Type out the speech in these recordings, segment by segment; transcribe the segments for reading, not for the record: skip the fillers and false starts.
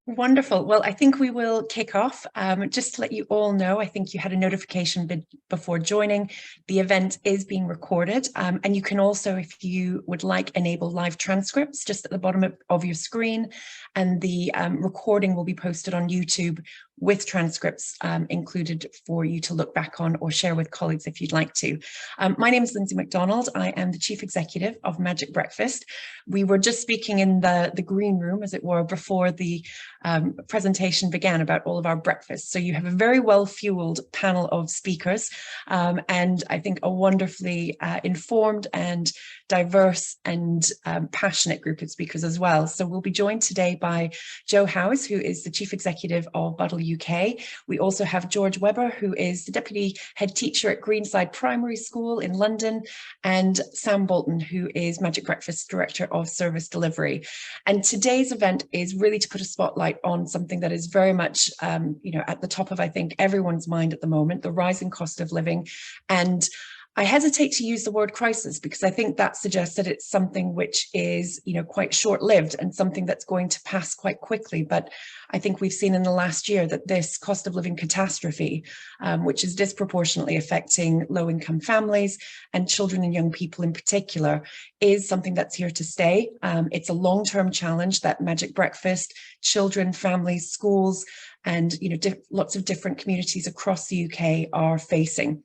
Wonderful. Well, I think we will kick off. Just to let you all know, I think you had a notification before joining. The event is being recorded, and you can also, if you would like, enable live transcripts just at the bottom of your screen, and the recording will be posted on YouTube with transcripts included for you to look back on or share with colleagues if you'd like to. My name is Lindsay MacDonald. I am the Chief Executive of Magic Breakfast. We were just speaking in the green room, as it were, before the presentation began about all of our breakfasts. So you have a very well-fueled panel of speakers, and I think a wonderfully informed and diverse and passionate group of speakers as well. So we'll be joined today by Jo Howes, who is the Chief Executive of Buddle UK. We also have George Webber, who is the Deputy Head Teacher at Greenside Primary School in London, and Sam Bolton, who is Magic Breakfast Director of Service Delivery. And today's event is really to put a spotlight on something that is very much, at the top of, I think, everyone's mind at the moment, the rising cost of living. And I hesitate to use the word crisis because I think that suggests that it's something which is, quite short-lived and something that's going to pass quite quickly. But I think we've seen in the last year that this cost of living catastrophe, which is disproportionately affecting low-income families and children and young people in particular, is something that's here to stay. It's a long-term challenge that Magic Breakfast, children, families, schools, and lots of different communities across the UK are facing.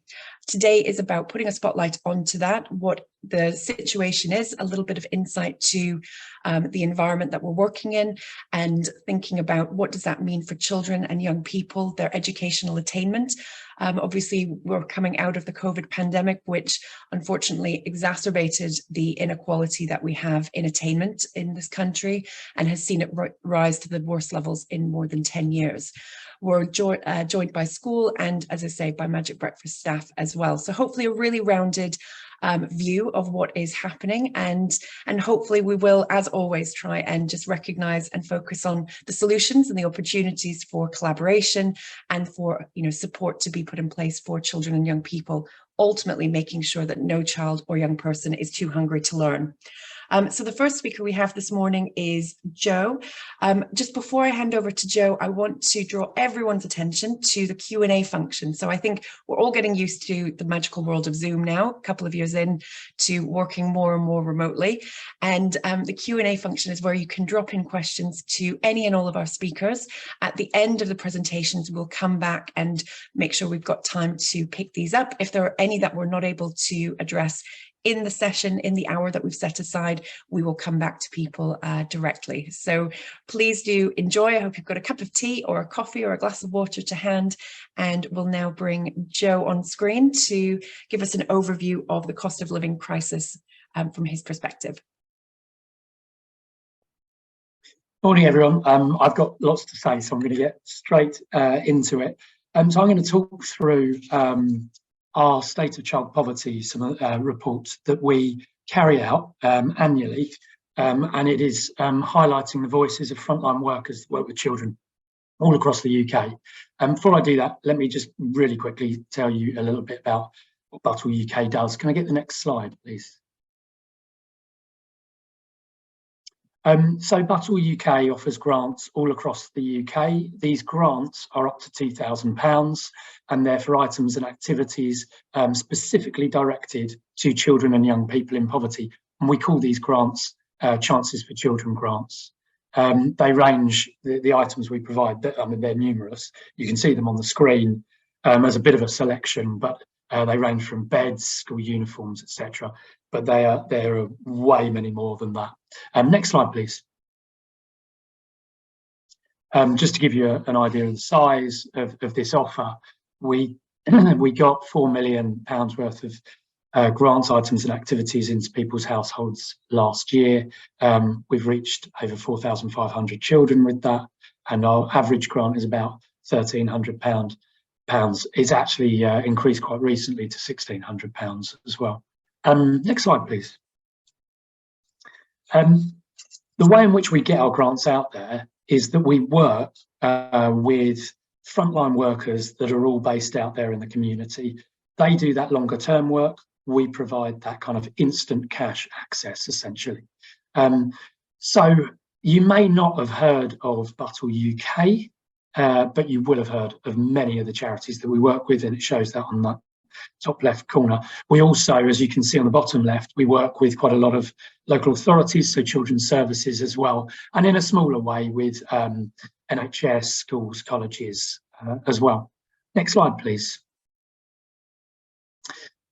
Today is about putting a spotlight onto that, what the situation is, a little bit of insight to the environment that we're working in, and thinking about what does that mean for children and young people, their educational attainment. Obviously, we're coming out of the COVID pandemic, which unfortunately exacerbated the inequality that we have in attainment in this country and has seen it rise to the worst levels in more than 10 years. We're joined by school and, as I say, by Magic Breakfast staff as well. So hopefully a really rounded view of what is happening, and hopefully we will, as always, try and just recognise and focus on the solutions and the opportunities for collaboration and for support to be put in place for children and young people, ultimately making sure that no child or young person is too hungry to learn. So the first speaker we have this morning is Jo. Just before I hand over to Jo, I want to draw everyone's attention to the Q&A function. So I think we're all getting used to the magical world of Zoom now, a couple of years in to working more and more remotely. And the Q&A function is where you can drop in questions to any and all of our speakers. At the end of the presentations, we'll come back and make sure we've got time to pick these up. If there are any that we're not able to address in the session, in the hour that we've set aside, we will come back to people directly. So please do enjoy. I hope you've got a cup of tea or a coffee or a glass of water to hand. And we'll now bring Jo on screen to give us an overview of the cost of living crisis from his perspective. Morning, everyone. I've got lots to say, so I'm going to get straight into it. So I'm going to talk through our State of Child Poverty report that we carry out annually, and it is highlighting the voices of frontline workers that work with children all across the UK. Before I do that, let me just really quickly tell you a little bit about what Buddle UK does. Can I get the next slide, please? So Buddle UK offers grants all across the UK. These grants are up to £2,000 and they're for items and activities specifically directed to children and young people in poverty. And we call these grants Chances for Children grants. They range, the items we provide, they're numerous. You can see them on the screen as a bit of a selection, but they range from beds, school uniforms, etc. But there are way many more than that. Next slide, please. Just to give you an idea of the size of this offer, we got £4 million worth of grant items and activities into people's households last year. We've reached over 4,500 children with that, and our average grant is about £1,300. It's actually increased quite recently to £1,600 as well. Next slide, please. The way in which we get our grants out there is that we work with frontline workers that are all based out there in the community. They do that longer term work. We provide that kind of instant cash access, essentially. So, You may not have heard of Buttle UK, but you will have heard of many of the charities that we work with, and it shows that on the top left corner. We also, as you can see on the bottom left, we work with quite a lot of local authorities, so children's services as well, and in a smaller way with NHS, schools, colleges as well. Next slide, please.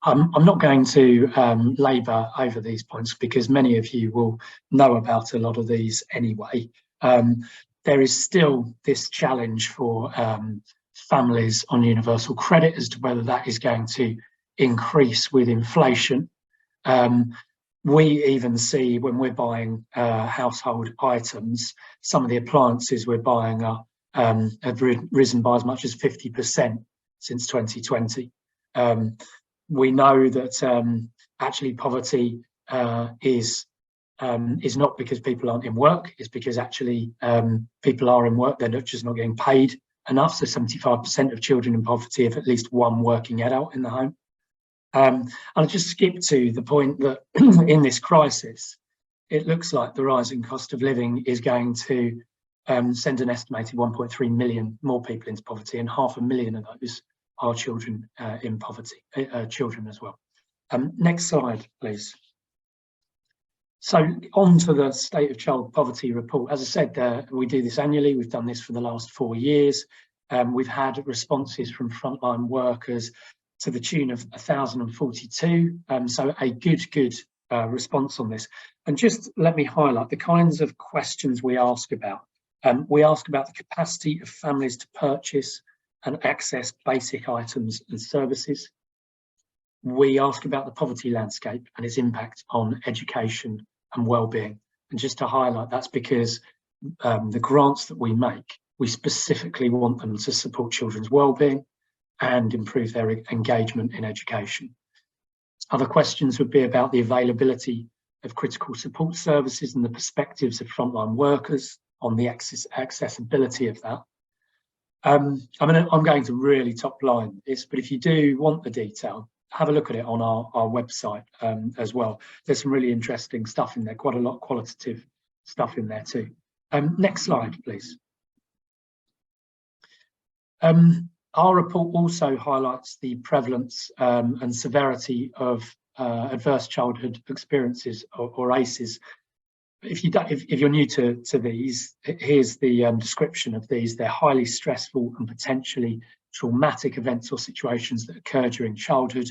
I'm not going to labour over these points because many of you will know about a lot of these anyway. There is still this challenge for families on universal credit as to whether that is going to increase with inflation. We even see when we're buying household items, some of the appliances we're buying have risen by as much as 50% since 2020. We know that actually poverty is not because people aren't in work, it's because actually people are in work, they're just not getting paid enough. So 75% of children in poverty have at least one working adult in the home. I'll just skip to the point that in this crisis, it looks like the rising cost of living is going to send an estimated 1.3 million more people into poverty, and 500,000 of those are children in poverty, children as well. Next slide, please. So on to the State of Child Poverty report. As I said, we do this annually. We've done this for the last 4 years. We've had responses from frontline workers to the tune of 1,042. So a good response on this. And just let me highlight the kinds of questions we ask about. We ask about the capacity of families to purchase and access basic items and services. We ask about the poverty landscape and its impact on education and well-being. And just to highlight, that's because the grants that we make, we specifically want them to support children's well-being and improve their engagement in education. Other questions would be about the availability of critical support services and the perspectives of frontline workers on the accessibility of that. I'm going to really top line this, but if you do want the detail, have a look at it on our website as well. There's some really interesting stuff in there, quite a lot of qualitative stuff in there too. Next slide, please. Our report also highlights the prevalence and severity of adverse childhood experiences or ACEs. If you're new to these, here's the description of these. They're highly stressful and potentially traumatic events or situations that occur during childhood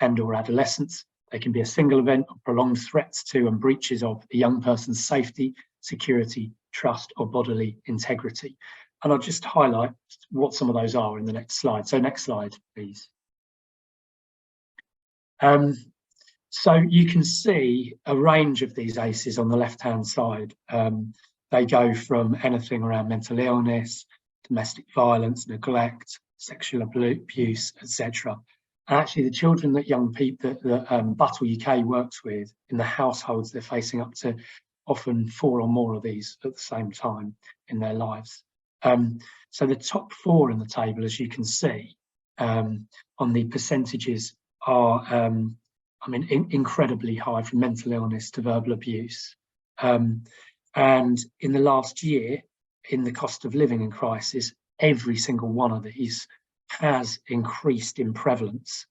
and or adolescence. They can be a single event or prolonged threats to and breaches of a young person's safety, security, trust or bodily integrity. And I'll just highlight what some of those are in the next slide. So next slide, please. So you can see a range of these ACEs on the left-hand side. They go from anything around mental illness, domestic violence, neglect, sexual abuse, etc. And actually the children that young people that Buttle UK works with in the households, they're facing up to often 4 or more of these at the same time in their lives. So the top 4 in the table, as you can see, on the percentages are incredibly high, from mental illness to verbal abuse. And in the last year, in the cost of living crisis, every single one of these has increased in prevalence.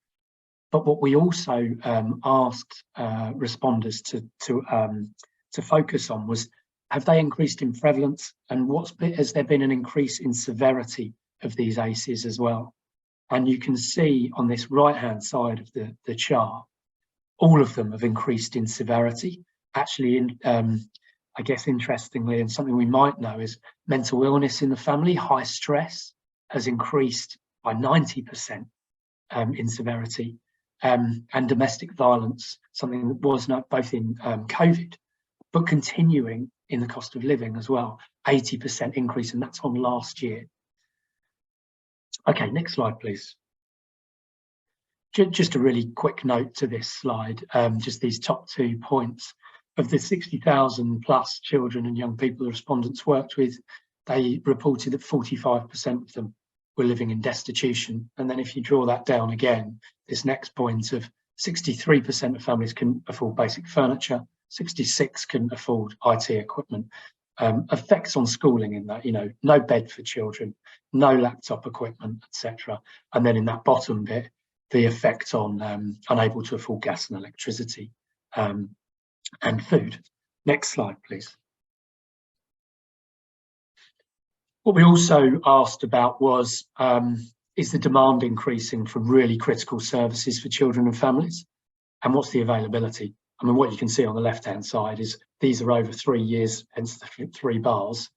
But what we also asked responders to focus on was, have they increased in prevalence, and has there been an increase in severity of these ACEs as well? And you can see on this right-hand side of the chart, all of them have increased in severity. Actually, I guess interestingly, and something we might know, is mental illness in the family, high stress, has increased by 90% in severity, and domestic violence, something that was not both in COVID, but continuing in the cost of living as well, 80% increase, and that's on last year. Okay, next slide, please. Just a really quick note to this slide, just these top 2 points. Of the 60,000 plus children and young people the respondents worked with, they reported that 45% of them were living in destitution. And then if you draw that down again, this next point of 63% of families can afford basic furniture, 66 can afford IT equipment. effects on schooling in that, no bed for children, no laptop equipment, etc. And then in that bottom bit, the effect on unable to afford gas and electricity and food. Next slide, please. What we also asked about was, is the demand increasing for really critical services for children and families? And what's the availability? I mean, what you can see on the left-hand side is these are over 3 years, hence the 3 bars,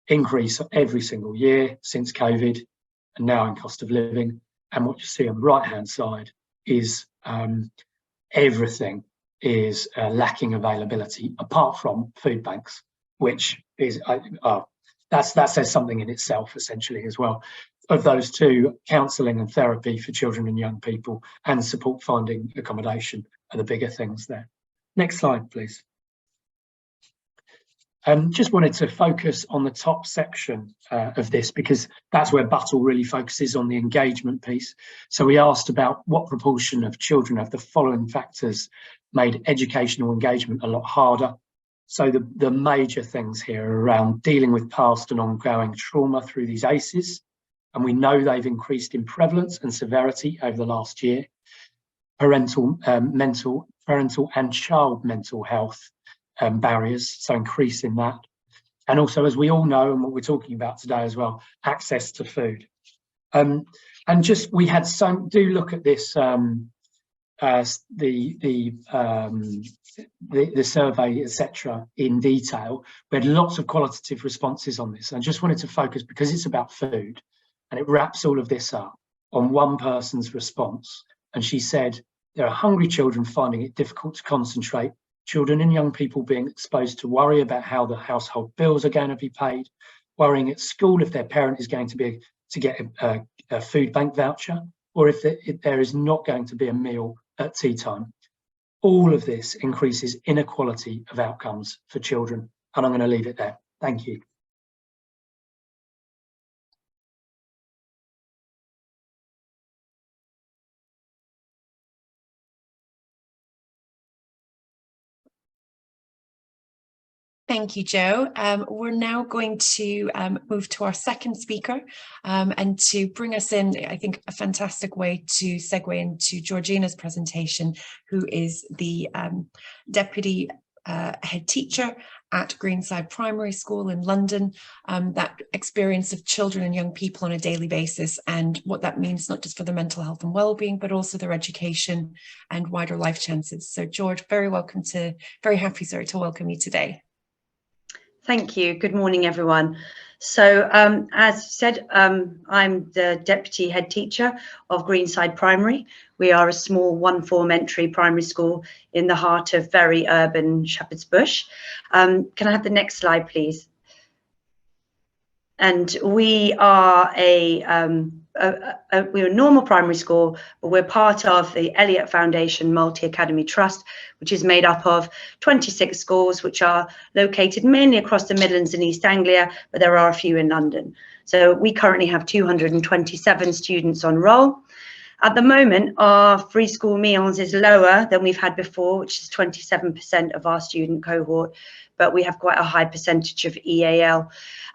increase every single year since COVID and now in cost of living. And what you see on the right-hand side is everything is lacking availability apart from food banks, which is, that says something in itself essentially as well. Of those two, counselling and therapy for children and young people and support finding accommodation are the bigger things there. Next slide, please. Just wanted to focus on the top section of this because that's where Buttle really focuses on the engagement piece. So we asked about what proportion of children of the following factors made educational engagement a lot harder. So the major things here are around dealing with past and ongoing trauma through these ACEs. And we know they've increased in prevalence and severity over the last year. Parental and child mental health barriers, so increasing that. And also, as we all know, and what we're talking about today as well, access to food. And just, we had some, do look at this, the survey, etc., in detail. We had lots of qualitative responses on this. I just wanted to focus, because it's about food, and it wraps all of this up on one person's response. And she said, there are hungry children finding it difficult to concentrate, children and young people being exposed to worry about how the household bills are going to be paid, worrying at school if their parent is going to get a food bank voucher, or if there is not going to be a meal at tea time. All of this increases inequality of outcomes for children. And I'm going to leave it there. Thank you. Thank you, Joe. We're now going to move to our second speaker, and to bring us in, I think, a fantastic way to segue into Georgina's presentation, who is the Deputy Head Teacher at Greenside Primary School in London, that experience of children and young people on a daily basis and what that means, not just for their mental health and well-being, but also their education and wider life chances. So George, very happy to welcome you today. Thank you. Good morning, everyone. So as said, I'm the Deputy Head Teacher of Greenside Primary. We are a small 1-form entry primary school in the heart of very urban Shepherd's Bush. Can I have the next slide, please? And we are we're a normal primary school, but we're part of the Elliott Foundation Multi-Academy Trust, which is made up of 26 schools, which are located mainly across the Midlands and East Anglia, but there are a few in London. So we currently have 227 students on roll. At the moment, our free school meals is lower than we've had before, which is 27% of our student cohort, but we have quite a high percentage of EAL.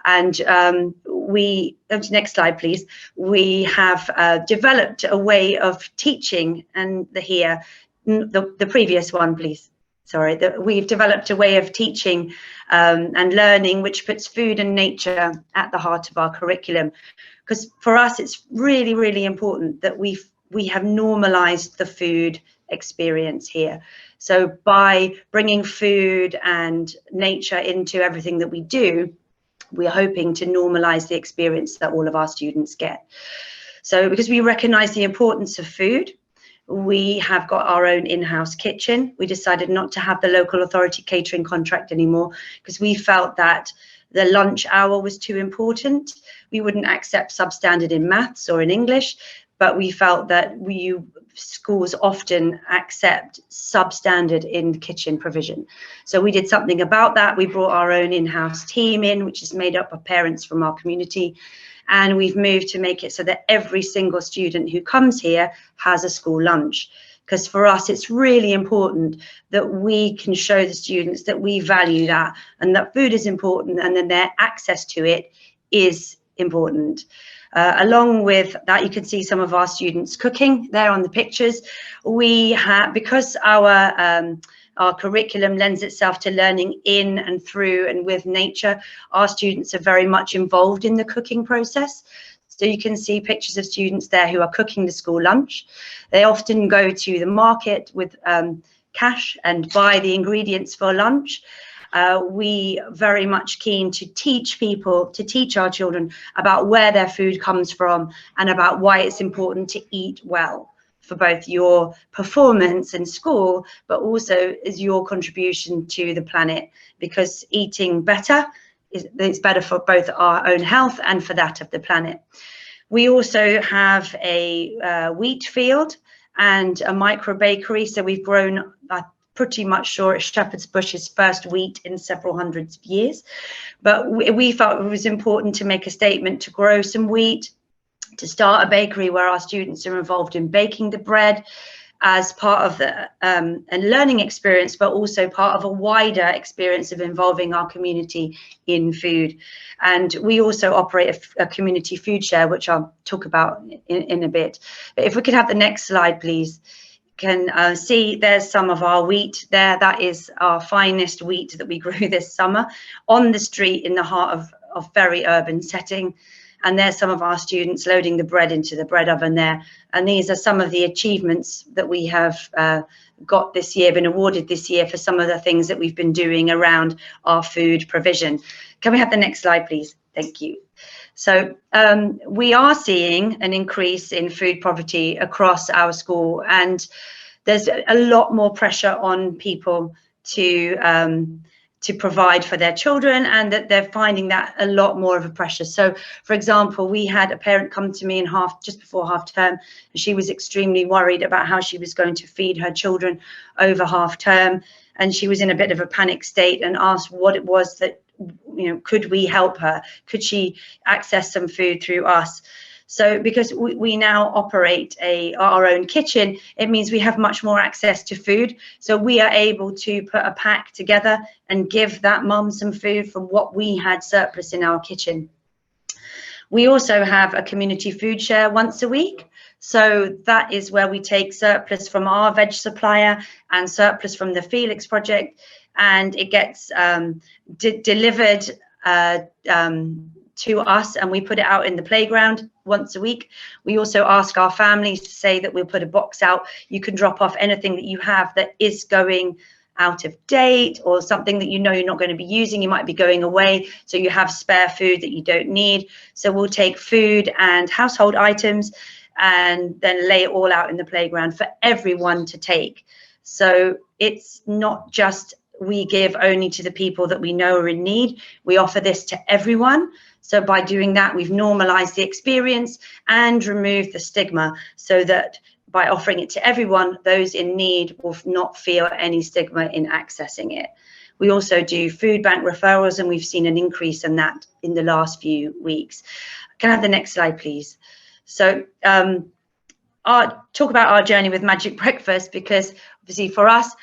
And next slide, please. We have developed a way of teaching, and the previous one, please. Sorry, we've developed a way of teaching and learning, which puts food and nature at the heart of our curriculum. Because for us, it's really, really important that we have normalized the food experience here. So by bringing food and nature into everything that we do, we're hoping to normalize the experience that all of our students get. So because we recognize the importance of food, we have got our own in-house kitchen. We decided not to have the local authority catering contract anymore because we felt that the lunch hour was too important. We wouldn't accept substandard in maths or in English, but we felt that schools often accept substandard in kitchen provision. So we did something about that. We brought our own in-house team in, which is made up of parents from our community. And we've moved to make it so that every single student who comes here has a school lunch. because for us it's really important that we can show the students that we value that, and that food is important, and then their access to it is important. Along with that, you can see some of our students cooking there on the pictures. We have, because our curriculum lends itself to learning in and through and with nature, our students are very much involved in the cooking process. So you can see pictures of students there who are cooking the school lunch. They often go to the market with cash and buy the ingredients for lunch. We very much keen to teach our children about where their food comes from and about why it's important to eat well for both your performance in school, but also as your contribution to the planet, because eating better is better for both our own health and for that of the planet. We also have a wheat field and a micro bakery. So we've grown, pretty much sure it's Shepherd's Bush's first wheat in several hundreds of years. But we felt it was important to make a statement to grow some wheat, to start a bakery where our students are involved in baking the bread as part of a learning experience, but also part of a wider experience of involving our community in food. And we also operate a community food share, which I'll talk about in a bit. But if we could have the next slide, please. Can see there's some of our wheat there. That is our finest wheat that we grew this summer on the street in the heart of very urban setting. And there's some of our students loading the bread into the bread oven there. And these are some of the achievements that we have got this year, been awarded this year for some of the things that we've been doing around our food provision. Can we have the next slide, please? Thank you. So we are seeing an increase in food poverty across our school, and there's a lot more pressure on people to provide for their children, and that they're finding that a lot more of a pressure. So, for example, we had a parent come to me just before half term, and she was extremely worried about how she was going to feed her children over half term, and she was in a bit of a panic state and asked what it was that, could we help her? Could she access some food through us? So because we now operate our own kitchen, it means we have much more access to food. So we are able to put a pack together and give that mum some food from what we had surplus in our kitchen. We also have a community food share once a week. So that is where we take surplus from our veg supplier and surplus from the Felix project, and it gets delivered to us, and we put it out in the playground once a week. We also ask our families to say that we'll put a box out. You can drop off anything that you have that is going out of date, or something that you're not going to be using. You might be going away, so you have spare food that you don't need. So we'll take food and household items and then lay it all out in the playground for everyone to take. So it's not just we give only to the people that we know are in need. We offer this to everyone. So by doing that, we've normalized the experience and removed the stigma, so that by offering it to everyone, those in need will not feel any stigma in accessing it. We also do food bank referrals, and we've seen an increase in that in the last few weeks. Can I have the next slide, please? So I'll talk about our journey with Magic Breakfast, because obviously for us,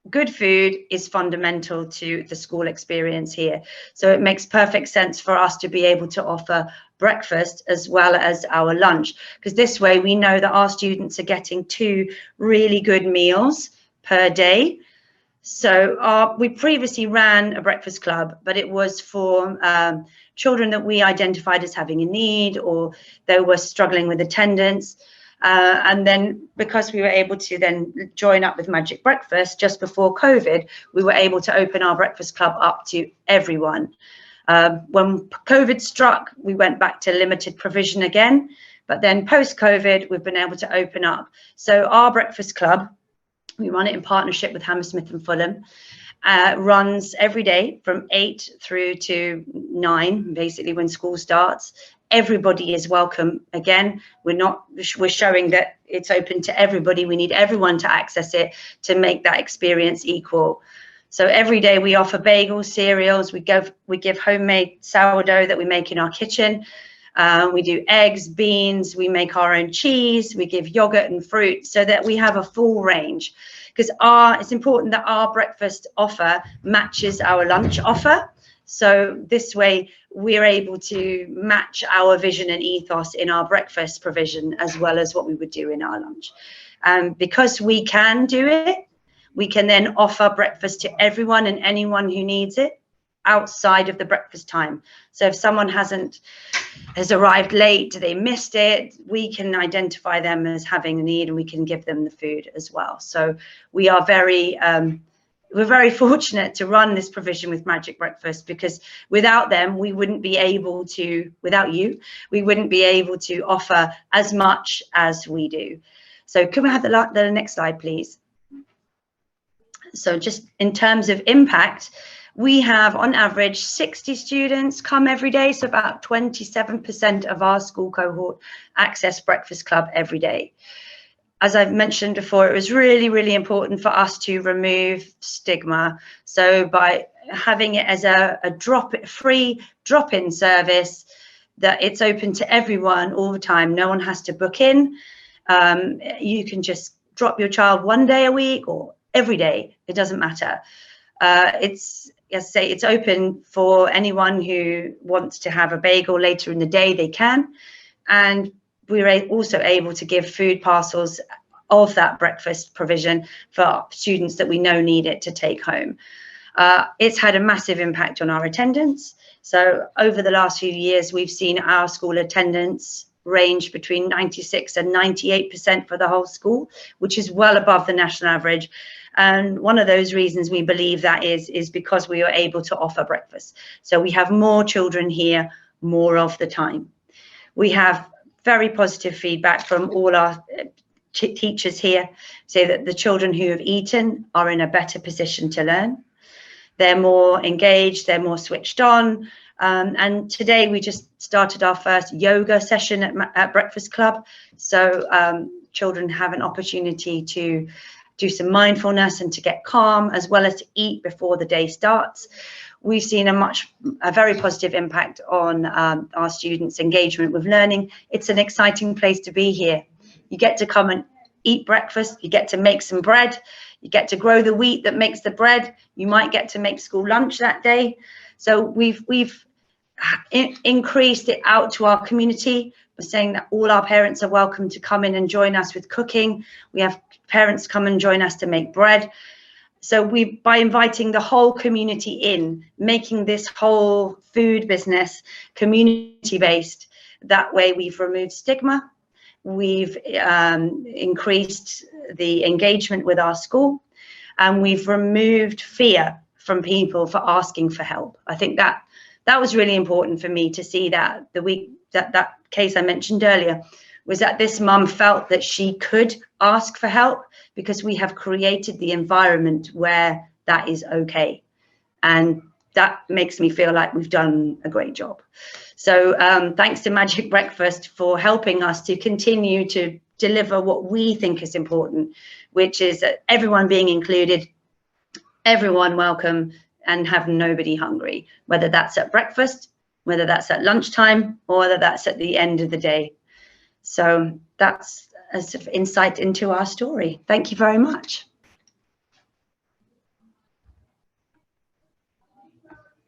good food is fundamental to the school experience here. So it makes perfect sense for us to be able to offer breakfast as well as our lunch, because this way we know that our students are getting 2 really good meals per day. So we previously ran a breakfast club, but it was for children that we identified as having a need, or they were struggling with attendance. And then because we were able to then join up with Magic Breakfast just before COVID, we were able to open our breakfast club up to everyone. When COVID struck, we went back to limited provision again, but then post-COVID, we've been able to open up. So our breakfast club, we run it in partnership with Hammersmith and Fulham, runs every day from 8 through to 9, basically when school starts. Everybody is welcome. Again, we're showing that it's open to everybody. We need everyone to access it to make that experience equal. So every day we offer bagels, cereals, we give homemade sourdough that we make in our kitchen. We do eggs, beans, we make our own cheese, we give yogurt and fruit, so that we have a full range. Because it's important that our breakfast offer matches our lunch offer. So this way we're able to match our vision and ethos in our breakfast provision as well as what we would do in our lunch. Because we can do it, we can then offer breakfast to everyone and anyone who needs it outside of the breakfast time. So if someone has arrived late, they missed it, we can identify them as having a need and we can give them the food as well. So we are we're very fortunate to run this provision with Magic Breakfast, because without them, we wouldn't be able to, without you, we wouldn't be able to offer as much as we do. So can we have the next slide, please? So just in terms of impact, we have on average 60 students come every day. So about 27% of our school cohort access Breakfast Club every day. As I've mentioned before, it was really, really important for us to remove stigma. So by having it as a free drop-in service, that it's open to everyone all the time. No one has to book in. You can just drop your child one day a week or every day. It doesn't matter. As I say, it's open for anyone who wants to have a bagel later in the day, they can. And we're also able to give food parcels of that breakfast provision for students that we know need it to take home. It's had a massive impact on our attendance. So over the last few years, we've seen our school attendance range between 96 and 98% for the whole school, which is well above the national average. And one of those reasons we believe that is because we are able to offer breakfast. So we have more children here more of the time. We have very positive feedback from all our teachers here, say that the children who have eaten are in a better position to learn. They're more engaged, they're more switched on. And today we just started our first yoga session at Breakfast Club. So children have an opportunity to do some mindfulness and to get calm, as well as to eat before the day starts. We've seen a very positive impact on our students' engagement with learning. It's an exciting place to be here. You get to come and eat breakfast, you get to make some bread, you get to grow the wheat that makes the bread, you might get to make school lunch that day. So we've increased it out to our community. We're saying that all our parents are welcome to come in and join us with cooking. We have parents come and join us to make bread. So by inviting the whole community in, making this whole food business community-based, that way we've removed stigma. We've increased the engagement with our school, and we've removed fear from people for asking for help. I think that was really important for me to see that that case I mentioned earlier was that this mum felt that she could ask for help because we have created the environment where that is okay. And that makes me feel like we've done a great job. So thanks to Magic Breakfast for helping us to continue to deliver what we think is important, which is that everyone being included, everyone welcome, and have nobody hungry, whether that's at breakfast, whether that's at lunchtime, or whether that's at the end of the day. So that's a sort of insight into our story. Thank you very much.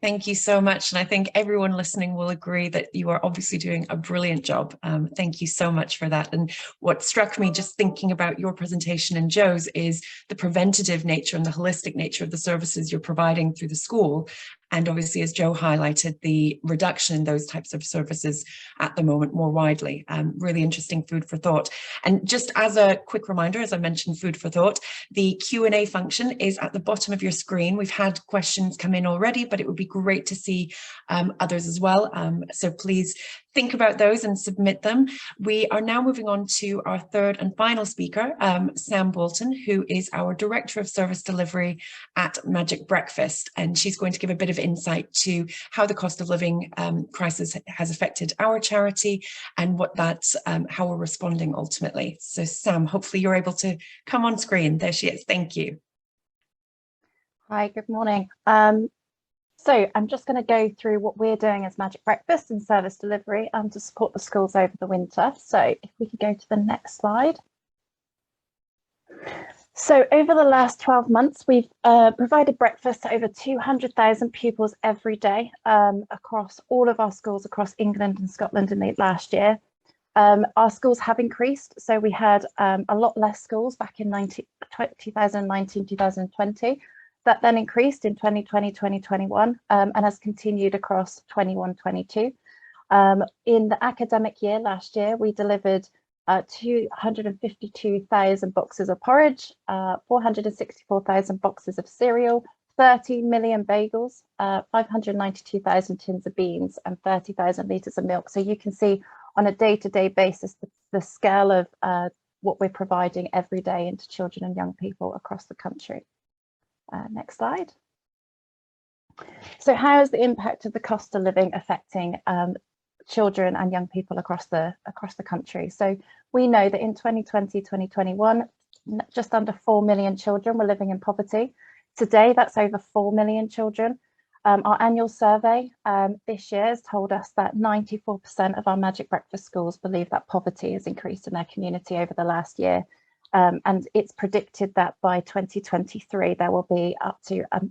Thank you so much. And I think everyone listening will agree that you are obviously doing a brilliant job. Thank you so much for that. And what struck me just thinking about your presentation and Joe's is the preventative nature and the holistic nature of the services you're providing through the school. And obviously, as Joe highlighted, the reduction in those types of services at the moment more widely. Really interesting food for thought. And just as a quick reminder, as I mentioned, food for thought, the Q&A function is at the bottom of your screen. We've had questions come in already, but it would be great to see others as well. So please think about those and submit them. We are now moving on to our third and final speaker, Sam Bolton, who is our Director of Service Delivery at Magic Breakfast. And she's going to give a bit of insight to how the cost of living crisis has affected our charity and what how we're responding ultimately. So Sam, hopefully you're able to come on screen. There she is. Thank you. Hi, good morning. So I'm just going to go through what we're doing as Magic Breakfast and service delivery to support the schools over the winter. So if we could go to the next slide. So over the last 12 months, we've provided breakfast to over 200,000 pupils every day across all of our schools across England and Scotland in the last year. Our schools have increased. So we had a lot less schools back in 2019, 2020. That then increased in 2020, 2021, and has continued across 21, 22. In the academic year last year, we delivered 252,000 boxes of porridge, 464,000 boxes of cereal, 30 million bagels, 592,000 tins of beans, and 30,000 litres of milk. So you can see on a day-to-day basis the scale of what we're providing every day into children and young people across the country. Next slide. So how is the impact of the cost of living affecting children and young people across the country? So we know that in 2020, 2021, just under 4 million children were living in poverty. Today, that's over 4 million children. Our annual survey this year has told us that 94% of our Magic Breakfast schools believe that poverty has increased in their community over the last year. And it's predicted that by 2023, there will be up to a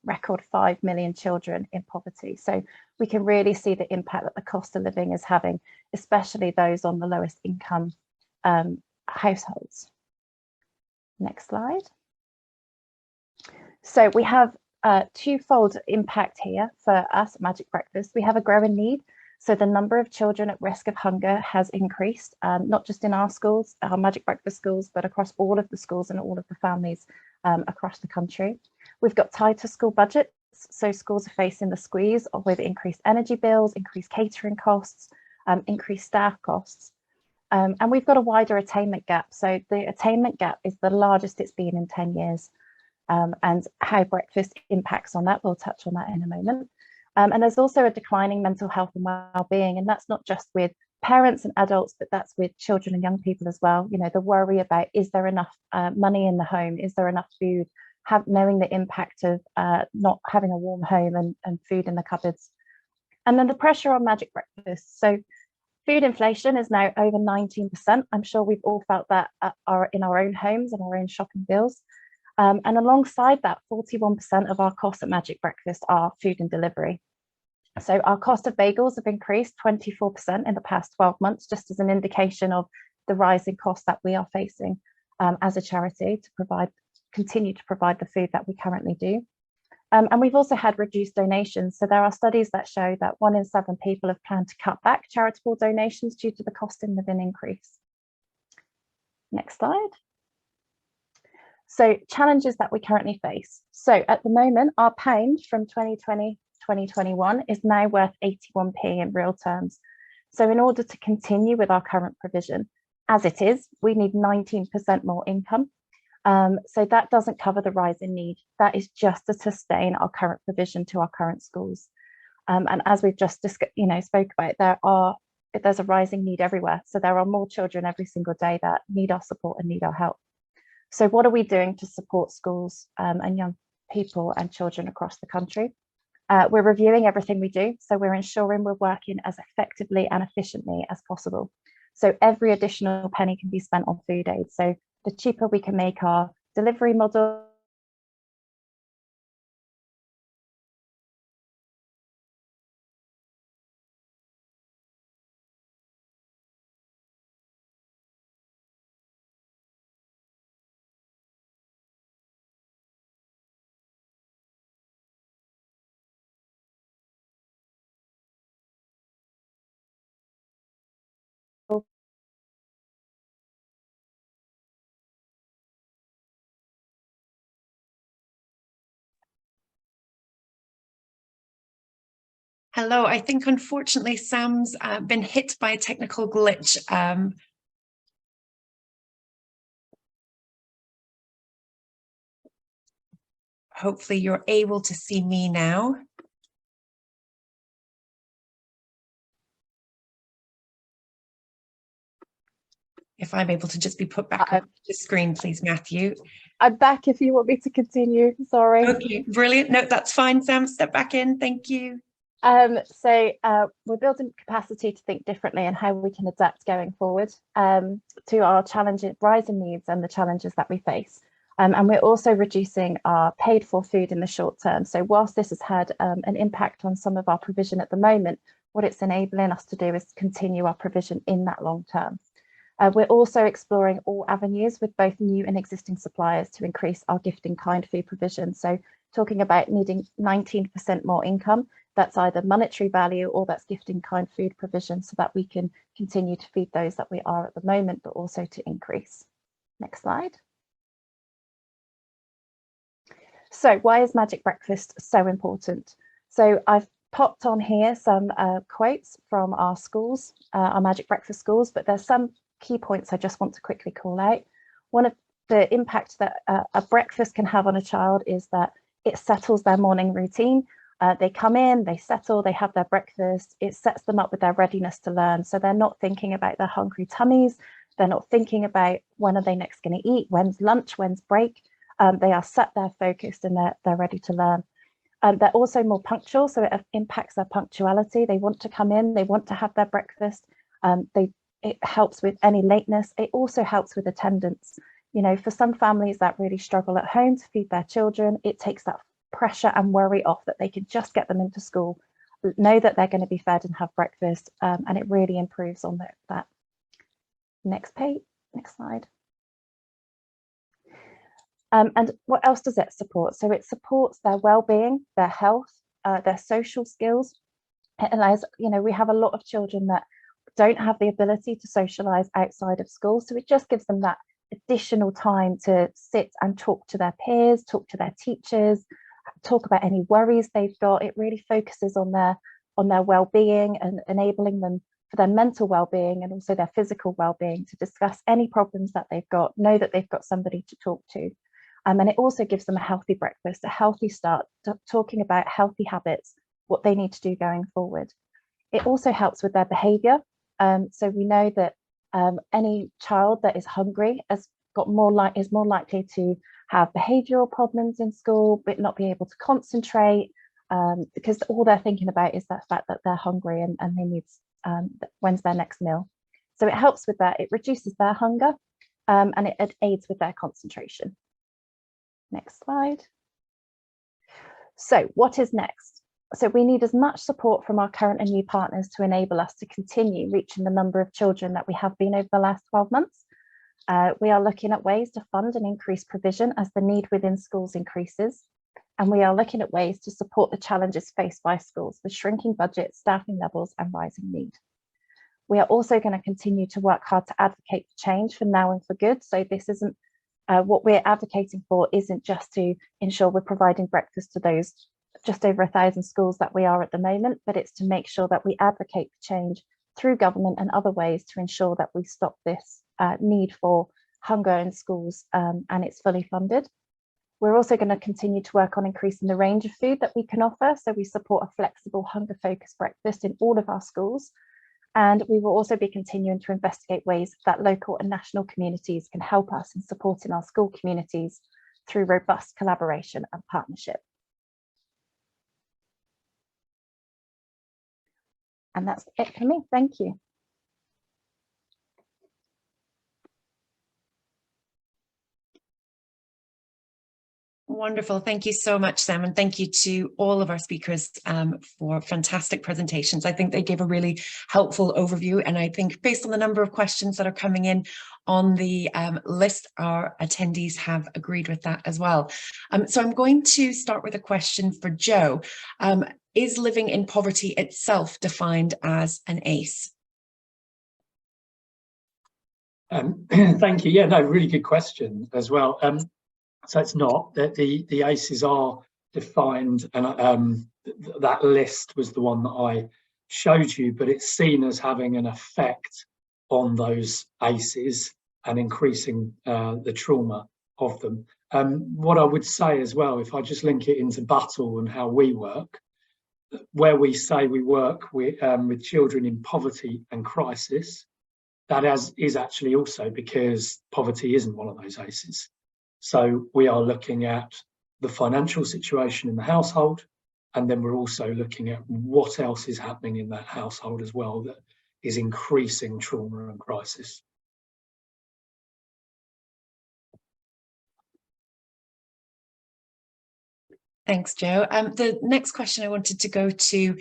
record 5 million children in poverty. So we can really see the impact that the cost of living is having, especially those on the lowest income households. Next slide. So we have a twofold impact here for us at Magic Breakfast. We have a growing need. So the number of children at risk of hunger has increased, not just in our schools, our Magic Breakfast schools, but across all of the schools and all of the families across the country. We've got tighter school budgets, so schools are facing the squeeze with increased energy bills, increased catering costs, increased staff costs. And we've got a wider attainment gap. So the attainment gap is the largest it's been in 10 years. And how breakfast impacts on that, we'll touch on that in a moment. And there's also a declining mental health and well-being, and that's not just with parents and adults, but that's with children and young people as well. You know, the worry about, is there enough money in the home? Is there enough food? Knowing the impact of not having a warm home and food in the cupboards. And then the pressure on Magic Breakfast. So food inflation is now over 19%. I'm sure we've all felt that in our own homes and our own shopping bills. And alongside that, 41% of our costs at Magic Breakfast are food and delivery. So our cost of bagels have increased 24% in the past 12 months, just as an indication of the rising costs that we are facing as a charity to continue to provide the food that we currently do. And we've also had reduced donations. So there are studies that show that 1 in 7 people have planned to cut back charitable donations due to the cost of living increase. Next slide. So challenges that we currently face. So at the moment, our pound from 2020, 2021 is now worth 81p in real terms. So in order to continue with our current provision, as it is, we need 19% more income. So that doesn't cover the rise in need. That is just to sustain our current provision to our current schools. And as we've just spoke about, there's a rising need everywhere. So there are more children every single day that need our support and need our help. So what are we doing to support schools and young people and children across the country? We're reviewing everything we do. So we're ensuring we're working as effectively and efficiently as possible. So every additional penny can be spent on food aid. So the cheaper we can make our delivery model, Hello, I think unfortunately Sam's been hit by a technical glitch. Hopefully you're able to see me now. If I'm able to just be put back on the screen, please, Matthew. I'm back if you want me to continue. Sorry. Okay, brilliant. No, that's fine, Sam. Step back in. Thank you. We're building capacity to think differently and how we can adapt going forward to our challenges, rising needs and the challenges that we face. And we're also reducing our paid for food in the short term. So whilst this has had an impact on some of our provision at the moment, what it's enabling us to do is continue our provision in that long term. We're also exploring all avenues with both new and existing suppliers to increase our gifting kind food provision. So talking about needing 19% more income, that's either monetary value or that's gifting kind food provision so that we can continue to feed those that we are at the moment, but also to increase. Next slide. So why is Magic Breakfast so important? So I've popped on here some quotes from our schools, our Magic Breakfast schools, but there's some key points I just want to quickly call out. One of the impact that a breakfast can have on a child is that it settles their morning routine. They come in, they settle, they have their breakfast, it sets them up with their readiness to learn. So they're not thinking about their hungry tummies, they're not thinking about when are they next going to eat, when's lunch, when's break. They are set there focused and they're ready to learn. They're also more punctual, so it impacts their punctuality. They want to come in, they want to have their breakfast. It helps with any lateness. It also helps with attendance. You know, for some families that really struggle at home to feed their children, it takes that pressure and worry off that they can just get them into school, know that they're going to be fed and have breakfast, and it really improves on that. Next page, next slide. And what else does it support? So it supports their well-being, their health, their social skills. It allows, you know, we have a lot of children that don't have the ability to socialize outside of school. So it just gives them that additional time to sit and talk to their peers, talk to their teachers, talk about any worries they've got. It really focuses on their well-being and enabling them for their mental well-being and also their physical well-being to discuss any problems that they've got, know that they've got somebody to talk to. And it also gives them a healthy breakfast, a healthy start, talking about healthy habits, what they need to do going forward. It also helps with their behaviour. So we know that any child that is hungry is more likely to have behavioural problems in school, but not be able to concentrate because all they're thinking about is that fact that they're hungry and they need when's their next meal. So it helps with that. It reduces their hunger and it aids with their concentration. Next slide. So what is next? So we need as much support from our current and new partners to enable us to continue reaching the number of children that we have been over the last 12 months. We are looking at ways to fund and increase provision as the need within schools increases. And we are looking at ways to support the challenges faced by schools with shrinking budgets, staffing levels and rising need. We are also going to continue to work hard to advocate for change for now and for good. So this isn't what we're advocating for isn't just to ensure we're providing breakfast to those just over 1,000 schools that we are at the moment, but it's to make sure that we advocate for change through government and other ways to ensure that we stop this need for hunger in schools and it's fully funded. We're also going to continue to work on increasing the range of food that we can offer. So we support a flexible hunger-focused breakfast in all of our schools. And we will also be continuing to investigate ways that local and national communities can help us in supporting our school communities through robust collaboration and partnership. And that's it for me. Thank you. Wonderful. Thank you so much, Sam. And thank you to all of our speakers for fantastic presentations. I think they gave a really helpful overview. And I think based on the number of questions that are coming in on the list, our attendees have agreed with that as well. So I'm going to start with a question for Jo. Is living in poverty itself defined as an ACE? Thank you. Yeah, no, really good question as well. So it's not that the ACEs are defined, and that list was the one that I showed you, but it's seen as having an effect on those ACEs and increasing the trauma of them. What I would say as well, if I just link it into Battle and how we work, where we say we work with children in poverty and crisis, is actually also because poverty isn't one of those ACEs. So we are looking at the financial situation in the household, and then we're also looking at what else is happening in that household as well that is increasing trauma and crisis. Thanks, Joe. The next question I wanted to go to,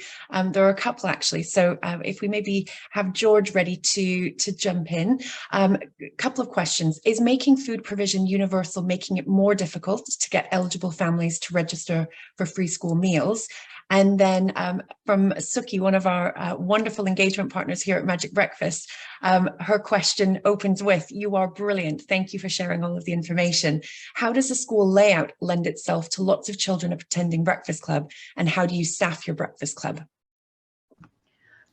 there are a couple actually. So if we maybe have George ready to jump in. A couple of questions. Is making food provision universal making it more difficult to get eligible families to register for free school meals? And then from Suki, one of our wonderful engagement partners here at Magic Breakfast, her question opens with, "You are brilliant. Thank you for sharing all of the information. How does the school layout lend itself to lots of children attending Breakfast Club? And how do you staff your Breakfast Club?"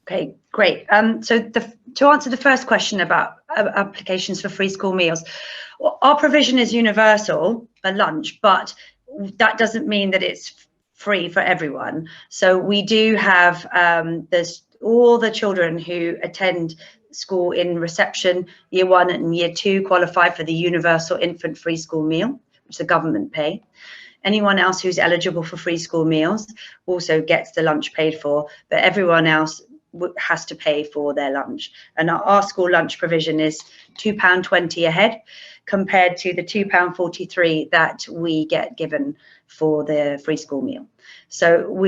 Okay, great. So to answer the first question about applications for free school meals, our provision is universal, a lunch, but that doesn't mean that it's free for everyone. So we do have all the children who attend school in reception year 1 and year 2 qualify for the universal infant free school meal, which the government pay. Anyone else who's eligible for free school meals also gets the lunch paid for, but everyone else has to pay for their lunch. And our school lunch provision is £2.20 a head, compared to the £2.43 that we get given for the free school meal. So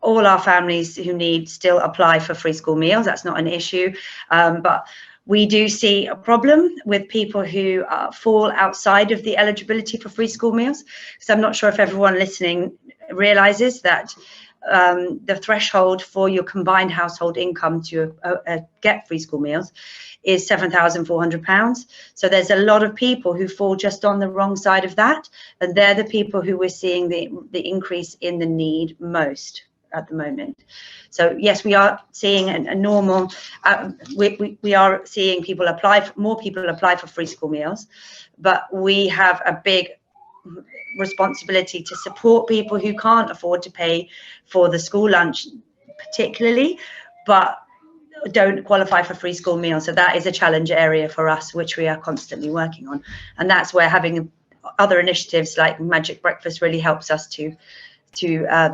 all our families who need still apply for free school meals. That's not an issue, but we do see a problem with people who fall outside of the eligibility for free school meals. So I'm not sure if everyone listening realizes that the threshold for your combined household income to get free school meals is £7,400. So there's a lot of people who fall just on the wrong side of that, and they're the people who we're seeing the increase in the need most at the moment. So yes, we are seeing a normal, we are seeing people more people apply for free school meals, but we have a big responsibility to support people who can't afford to pay for the school lunch particularly, but don't qualify for free school meals. So that is a challenge area for us, which we are constantly working on. And that's where having other initiatives like Magic Breakfast really helps us to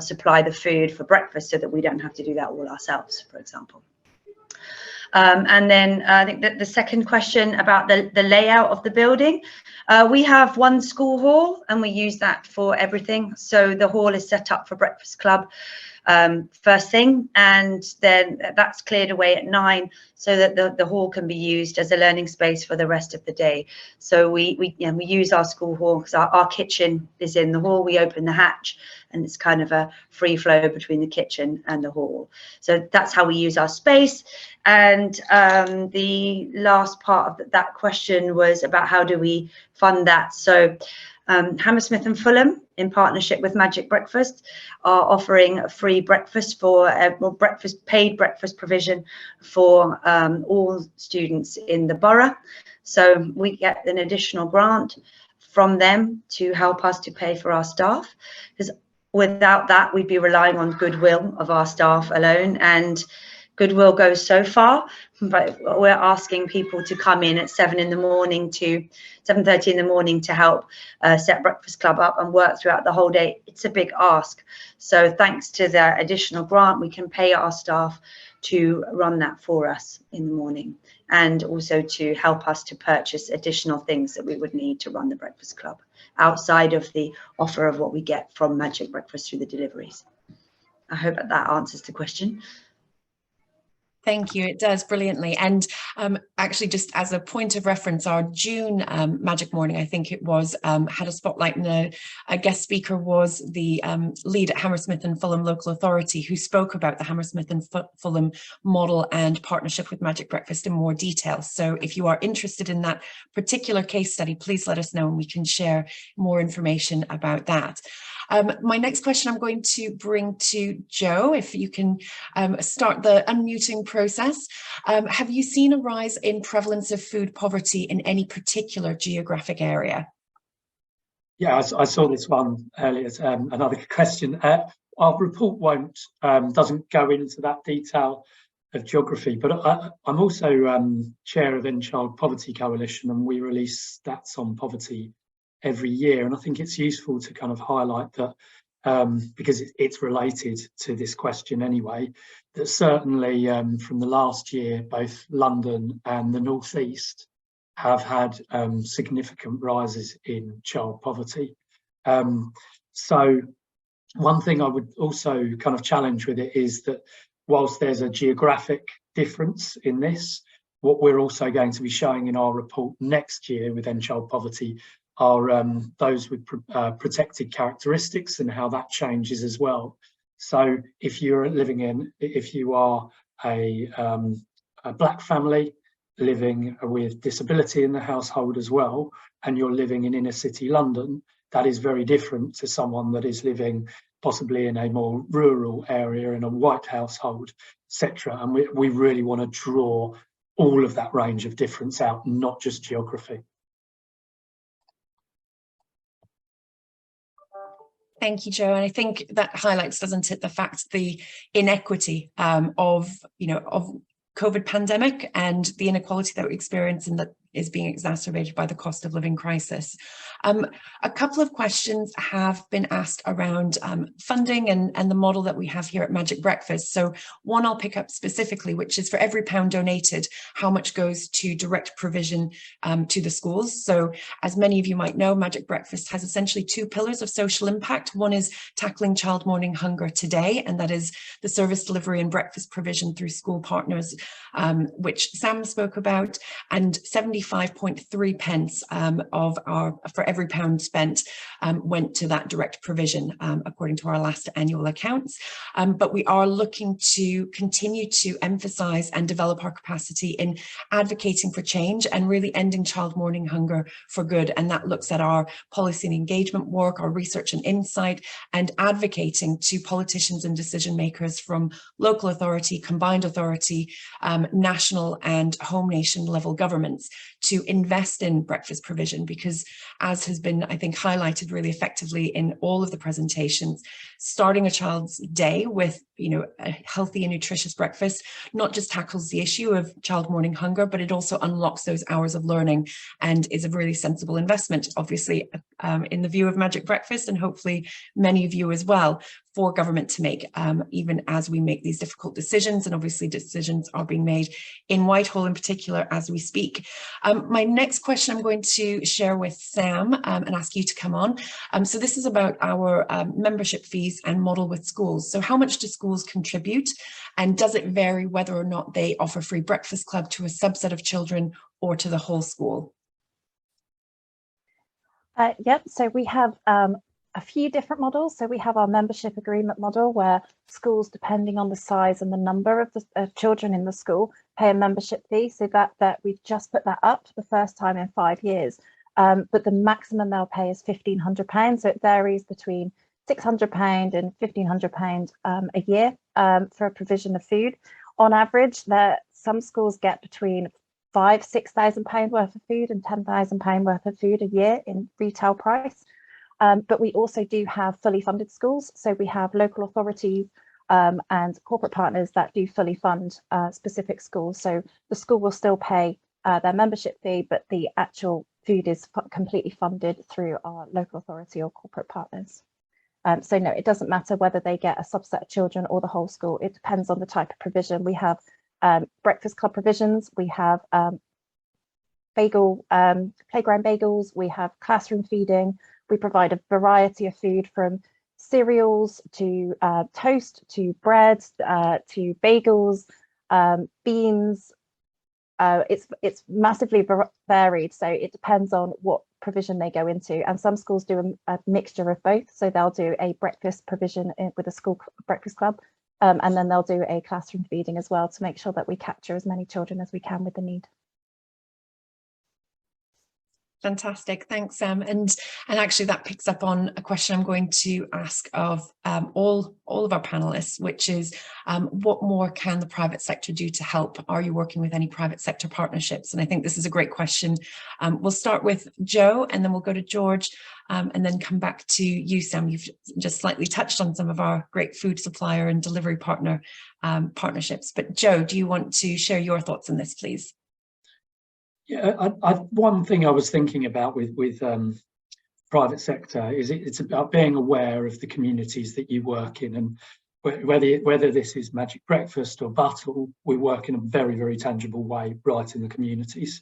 supply the food for breakfast, so that we don't have to do that all ourselves, for example. And then I think that the second question about the layout of the building, we have one school hall and we use that for everything. So the hall is set up for Breakfast Club first thing, and then that's cleared away at 9, so that the hall can be used as a learning space for the rest of the day. So we use our school hall because our kitchen is in the hall. We open the hatch and it's kind of a free flow between the kitchen and the hall. So that's how we use our space. And the last part of that question was about how do we fund that. So Hammersmith and Fulham, in partnership with Magic Breakfast, are offering a free breakfast for paid breakfast provision for all students in the borough. So we get an additional grant from them to help us to pay for our staff, because without that we'd be relying on goodwill of our staff alone, and goodwill goes so far. But we're asking people to come in at 7 in the morning to 7:30 in the morning to help set Breakfast Club up and work throughout the whole day. It's a big ask. So thanks to the additional grant, we can pay our staff to run that for us in the morning, and also to help us to purchase additional things that we would need to run the Breakfast Club outside of the offer of what we get from Magic Breakfast through the deliveries. I hope that answers the question. Thank you. It does brilliantly. And actually, just as a point of reference, our June Magic Morning, I think it was, had a spotlight, and a guest speaker was the lead at Hammersmith and Fulham Local Authority, who spoke about the Hammersmith and Fulham model and partnership with Magic Breakfast in more detail. So if you are interested in that particular case study, please let us know and we can share more information about that. My next question I'm going to bring to Joe, if you can start the unmuting process. Have you seen a rise in prevalence of food poverty in any particular geographic area? Yeah, I saw this one earlier. Another question. Our report doesn't go into that detail geography, but I'm also chair of End Child Poverty Coalition, and we release stats on poverty every year. And I think it's useful to kind of highlight that, because it's related to this question anyway, that certainly from the last year, both London and the North East have had significant rises in child poverty. So one thing I would also kind of challenge with it is that whilst there's a geographic difference in this, what we're also going to be showing in our report next year with End Child Poverty are those with protected characteristics and how that changes as well. So if you are a black family living with disability in the household as well, and you're living in inner city London, that is very different to someone that is living possibly in a more rural area in a white household, etc. And we really want to draw all of that range of difference out, not just geography. Thank you, Joe. And I think that highlights, doesn't it, the fact the inequity of COVID pandemic and the inequality that we experience and that is being exacerbated by the cost of living crisis. A couple of questions have been asked around funding and the model that we have here at Magic Breakfast. So one I'll pick up specifically, which is for every £1 donated, how much goes to direct provision to the schools. So as many of you might know, Magic Breakfast has essentially two pillars of social impact. One is tackling child morning hunger today, and that is the service delivery and breakfast provision through school partners, which Sam spoke about, and 75.3 pence for every £1 spent went to that direct provision, according to our last annual accounts. But we are looking to continue to emphasise and develop our capacity in advocating for change and really ending child morning hunger for good. And that looks at our policy and engagement work, our research and insight, and advocating to politicians and decision makers from local authority, combined authority, national and home nation level governments to invest in breakfast provision, because as has been, I think, highlighted really effectively in all of the presentations, starting a child's day with a healthy and nutritious breakfast not just tackles the issue of child morning hunger, but it also unlocks those hours of learning and is a really sensible investment, obviously, in the view of Magic Breakfast, and hopefully many of you as well, for government to make, even as we make these difficult decisions. And obviously decisions are being made in Whitehall in particular as we speak. My next question I'm going to share with Sam and ask you to come on. So this is about our membership fees and model with schools. So how much do schools contribute, and does it vary whether or not they offer free breakfast club to a subset of children or to the whole school? Yep, so we have a few different models. So we have our membership agreement model, where schools, depending on the size and the number of the children in the school, pay a membership fee. So that we've just put that up for the first time in 5 years. But the maximum they'll pay is £1,500. So it varies between £600 and £1,500 a year for a provision of food. On average, some schools get between £5,000–6,000 worth of food and £10,000 worth of food a year in retail price. But we also do have fully funded schools. So we have local authorities and corporate partners that do fully fund specific schools. So the school will still pay their membership fee, but the actual food is completely funded through our local authority or corporate partners. So no, it doesn't matter whether they get a subset of children or the whole school. It depends on the type of provision. We have breakfast club provisions, we have playground bagels, we have classroom feeding. We provide a variety of food, from cereals to toast to bread to bagels, beans. It's massively varied, so it depends on what provision they go into. And some schools do a mixture of both, so they'll do a breakfast provision with a school breakfast club, and then they'll do a classroom feeding as well, to make sure that we capture as many children as we can with the need. Fantastic, thanks, Sam. And actually that picks up on a question I'm going to ask of all of our panelists, which is what more can the private sector do to help? Are you working with any private sector partnerships? And I think this is a great question. We'll start with Joe, and then we'll go to George, and then come back to you, Sam. You've just slightly touched on some of our great food supplier and delivery partner partnerships. But Joe, do you want to share your thoughts on this, please? Yeah, one thing I was thinking about with private sector is it's about being aware of the communities that you work in, and whether this is Magic Breakfast or Buttle, we work in a very, very tangible way right in the communities.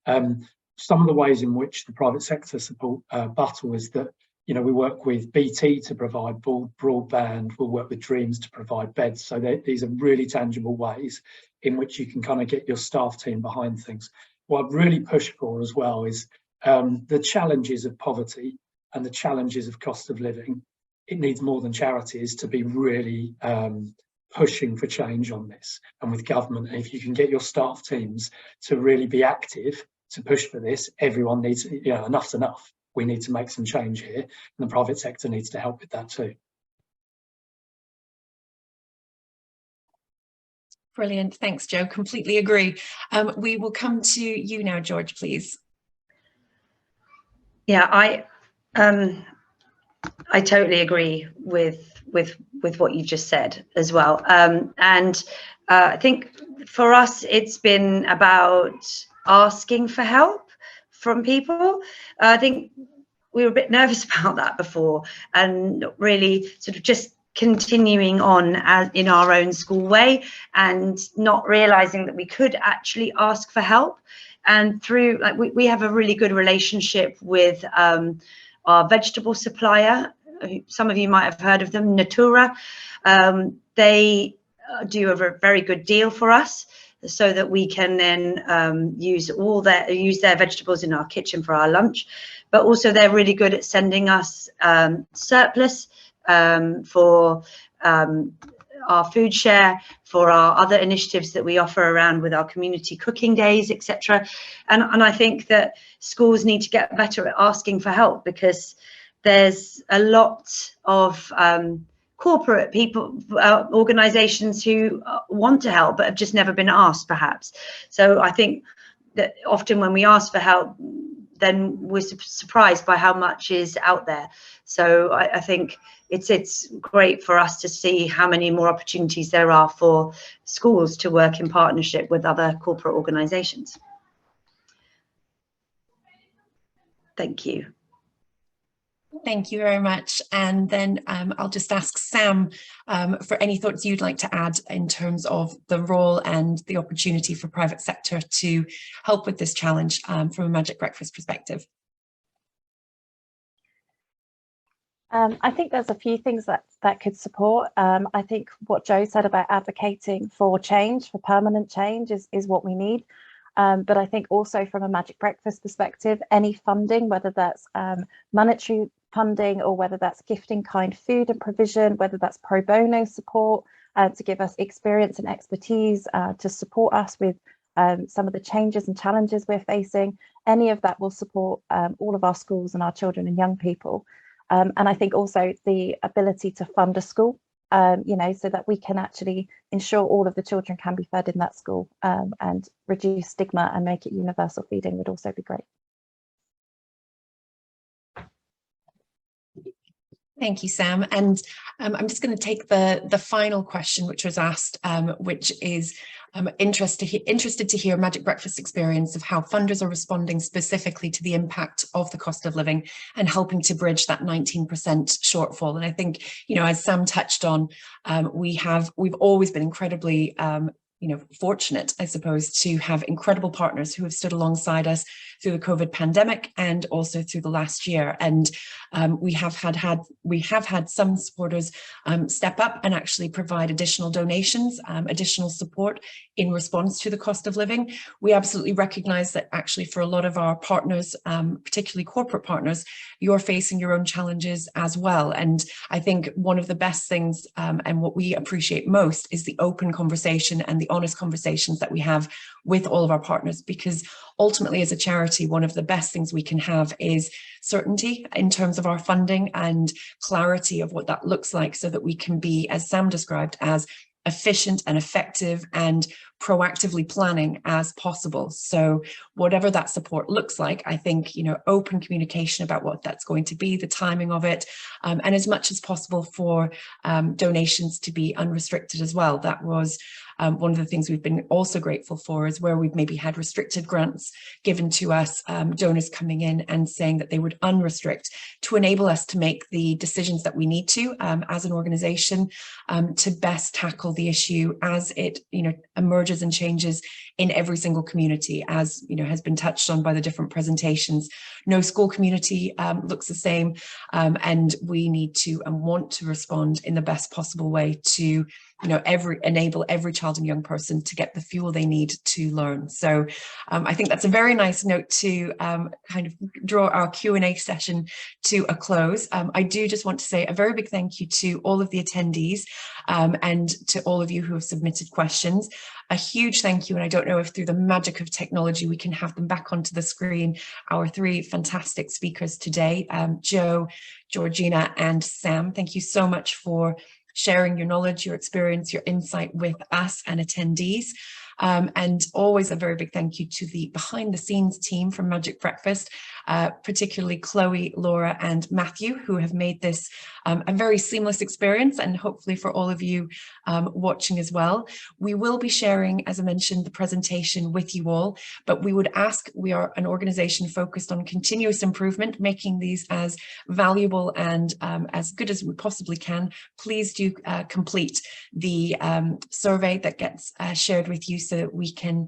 Some of the ways in which the private sector support Buttle is that, you know, we work with BT to provide broadband, we'll work with Dreams to provide beds. So these are really tangible ways in which you can kind of get your staff team behind things. What I've really pushed for as well is the challenges of poverty and the challenges of cost of living. It needs more than charities to be really pushing for change on this. And with government, if you can get your staff teams to really be active to push for this, everyone needs, you know, enough's enough. We need to make some change here, and the private sector needs to help with that too. Brilliant. Thanks, Joe. Completely agree. We will come to you now, George, please. Yeah, I totally agree with what you just said as well. And I think for us, it's been about asking for help from people. I think we were a bit nervous about that before, and really sort of just continuing on as in our own school way, and not realizing that we could actually ask for help. And through, like, we have a really good relationship with our vegetable supplier. Some of you might have heard of them, Natura. They do a very good deal for us, so that we can then use their vegetables in our kitchen for our lunch. But also they're really good at sending us surplus for our food share, for our other initiatives that we offer around with our community cooking days, etc. And I think that schools need to get better at asking for help, because there's a lot of corporate people, organizations who want to help but have just never been asked, perhaps. So I think that often when we ask for help, then we're surprised by how much is out there. So I think it's great for us to see how many more opportunities there are for schools to work in partnership with other corporate organizations. Thank you. Thank you very much. And then I'll just ask Sam for any thoughts you'd like to add in terms of the role and the opportunity for private sector to help with this challenge from a Magic Breakfast perspective. I think there's a few things that could support. I think what Joe said about advocating for change, for permanent change, is what we need. But I think also from a Magic Breakfast perspective, any funding, whether that's monetary funding or whether that's gifting kind food and provision, whether that's pro bono support to give us experience and expertise to support us with some of the changes and challenges we're facing, any of that will support all of our schools and our children and young people. And I think also the ability to fund a school, you know, so that we can actually ensure all of the children can be fed in that school, and reduce stigma and make it universal feeding would also be great. Thank you, Sam. And I'm just going to take the final question, which was asked, which is interested to hear Magic Breakfast experience of how funders are responding specifically to the impact of the cost of living and helping to bridge that 19% shortfall. And I think, you know, as Sam touched on, we've always been incredibly fortunate, I suppose, to have incredible partners who have stood alongside us through the COVID pandemic and also through the last year. And we have had some supporters step up and actually provide additional donations, additional support in response to the cost of living. We absolutely recognize that actually for a lot of our partners, particularly corporate partners, you're facing your own challenges as well. And I think one of the best things and what we appreciate most is the open conversation and the the honest conversations that we have with all of our partners, because ultimately as a charity, one of the best things we can have is certainty in terms of our funding and clarity of what that looks like, so that we can be, as Sam described, as efficient and effective and proactively planning as possible. So whatever that support looks like, I think, you know, open communication about what that's going to be, the timing of it, and as much as possible for donations to be unrestricted as well. That was one of the things we've been also grateful for, is where we've maybe had restricted grants given to us, donors coming in and saying that they would unrestrict to enable us to make the decisions that we need to as an organisation to best tackle the issue as it, you know, emerges and changes in every single community, as you know has been touched on by the different presentations. No school community looks the same, and we need to and want to respond in the best possible way to, you know, enable every child and young person to get the fuel they need to learn. So I think that's a very nice note to kind of draw our Q&A session to a close. I do just want to say a very big thank you to all of the attendees and to all of you who have submitted questions. A huge thank you, and I don't know if through the magic of technology we can have them back onto the screen, our three fantastic speakers today, Jo, Georgina and Sam. Thank you so much for sharing your knowledge, your experience, your insight with us and attendees. And always a very big thank you to the behind the scenes team from Magic Breakfast, particularly Chloe, Laura and Matthew, who have made this a very seamless experience, and hopefully for all of you watching as well. We will be sharing, as I mentioned, the presentation with you all, but we would ask, we are an organisation focused on continuous improvement, making these as valuable and as good as we possibly can. Please do complete the survey that gets shared with you, so that we can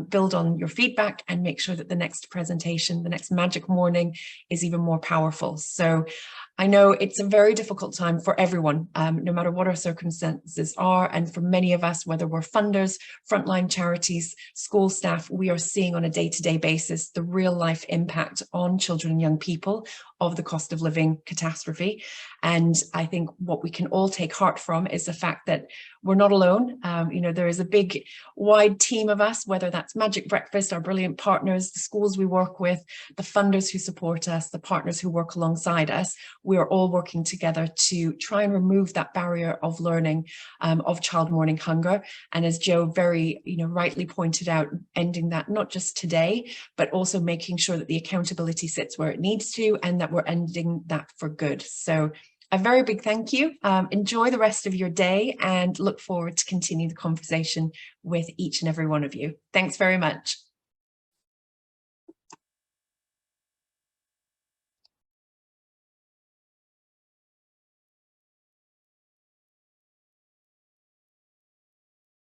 build on your feedback and make sure that the next presentation, the next Magic Morning, is even more powerful. So I know it's a very difficult time for everyone, no matter what our circumstances are. And for many of us, whether we're funders, frontline charities, school staff, we are seeing on a day-to-day basis the real life impact on children and young people of the cost of living catastrophe. And I think what we can all take heart from is the fact that we're not alone. You know, there is a big, wide team of us, whether that's Magic Breakfast, our brilliant partners, the schools we work with, the funders who support us, the partners who work alongside us. We are all working together to try and remove that barrier of learning of child morning hunger. And as Jo very, you know, rightly pointed out, ending that not just today, but also making sure that the accountability sits where it needs to, and that we're ending that for good. So a very big thank you. Enjoy the rest of your day and look forward to continue the conversation with each and every one of you. Thanks very much.